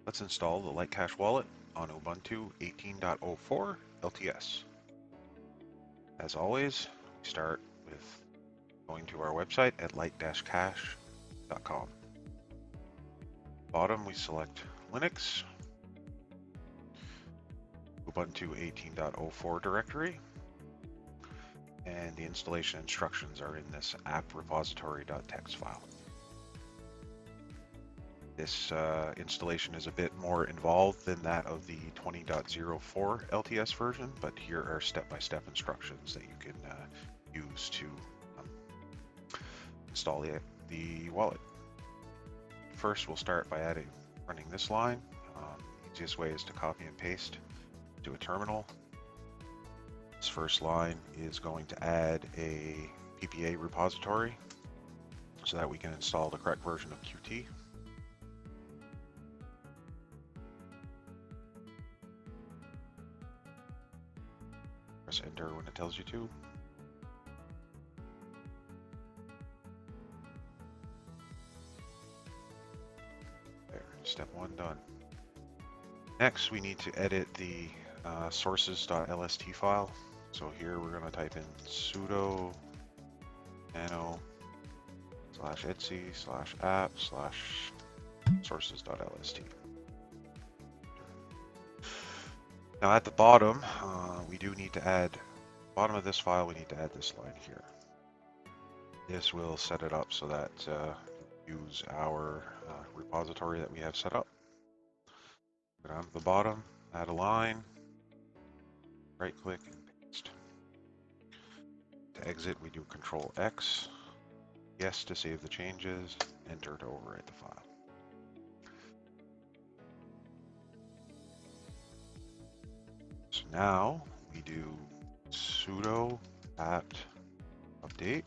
Let's install the LiteCash wallet on Ubuntu 18.04 LTS. As always, we start with going to our website at lite-cash.com. Bottom, we select Linux, Ubuntu 18.04 directory, and the installation instructions are in this app repository.txt file. This installation is a bit more involved than that of the 20.04 LTS version, but here are step-by-step instructions that you can use to install the wallet. First, we'll start by running this line. The easiest way is to copy and paste to a terminal. This first line is going to add a PPA repository so that we can install the correct version of Qt. Press enter when it tells you to. There, step one done. Next, we need to edit the sources.lst file. So here we're going to type in sudo nano /etc/app/sources.lst. Now at the bottom, we do need to add, bottom of this file, we need to add this line here. This will set it up so that use our repository that we have set up. Go down to the bottom, add a line, right click and paste. To exit, we do Control X, yes to save the changes, enter to overwrite the file. So now we do sudo apt update.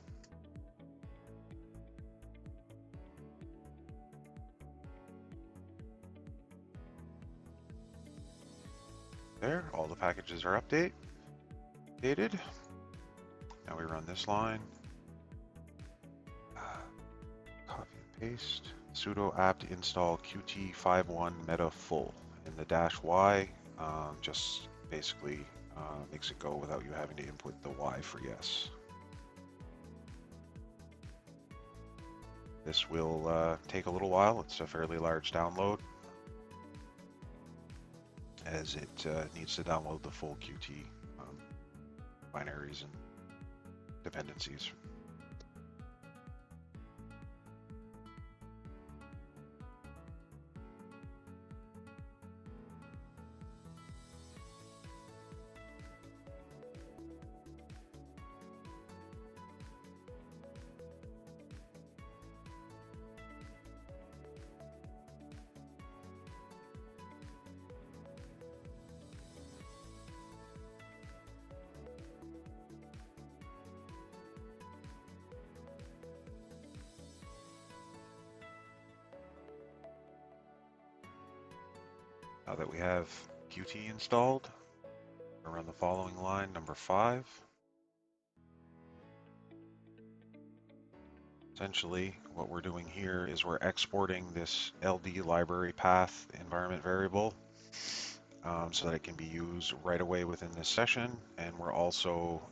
There, all the packages are updated. Now we run this line. Copy and paste. Sudo apt install qt51 meta full. And the -y just basically makes it go without you having to input the Y for yes. This will take a little while. It's a fairly large download, as it needs to download the full Qt binaries and dependencies. Now that we have Qt installed, we'll run the following line, number 5. Essentially, what we're doing here is we're exporting this LD library path environment variable so that it can be used right away within this session, and we're also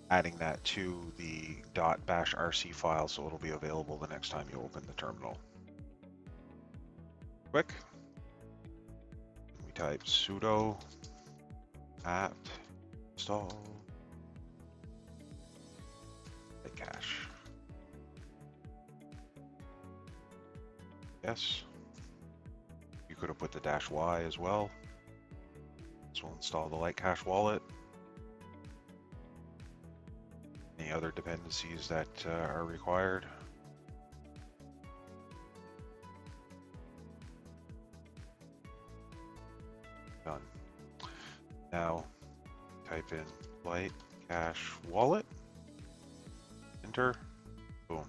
adding that to the .bashrc file so it'll be available the next time you open the terminal. Quick. Type sudo apt install LiteCash. Yes. You could have put the -y as well. This will install the LiteCash wallet. Any other dependencies that are required. Done. Now type in LiteCash wallet, enter, boom.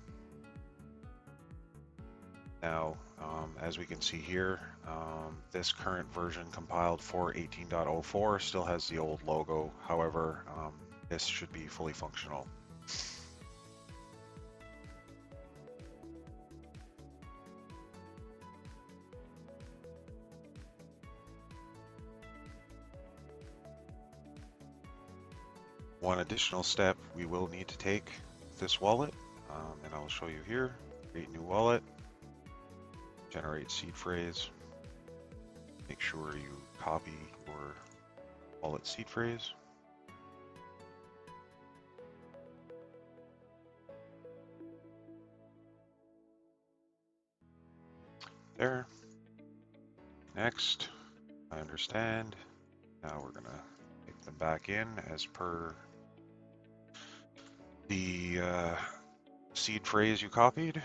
Now, as we can see here, this current version compiled for 18.04 still has the old logo. However, this should be fully functional. One additional step we will need to take with this wallet, and I'll show you here. Create new wallet, generate seed phrase, make sure you copy your wallet seed phrase. There. Next, I understand. Now we're gonna take them back in as per the seed phrase you copied.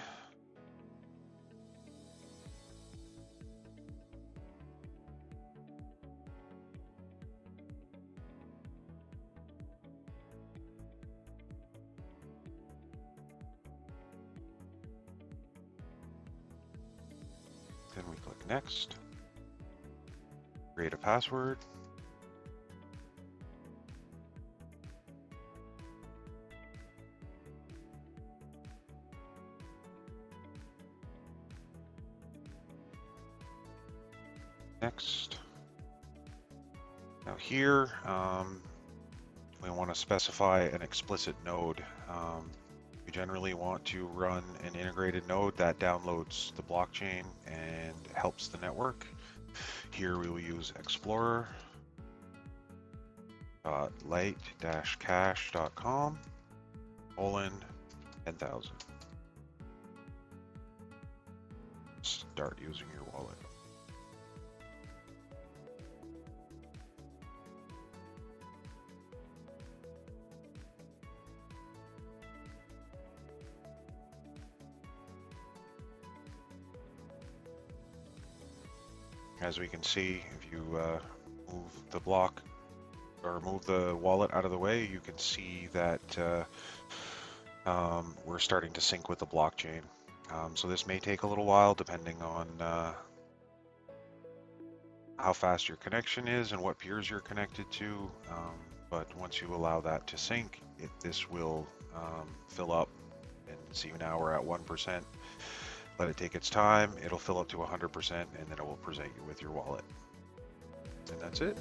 Then we click next, create a password. Next. Now here, we want to specify an explicit node. We generally want to run an integrated node that downloads the blockchain and helps the network. Here we will use explorer.lite-cash.com :10,000. Start using your wallet. As we can see, if you move the block or move the wallet out of the way, you can see that we're starting to sync with the blockchain. So this may take a little while depending on how fast your connection is and what peers you're connected to. But once you allow that to sync, this will fill up. And see, now we're at 1%. Let it take its time, it'll fill up to 100%, and then it will present you with your wallet. And that's it.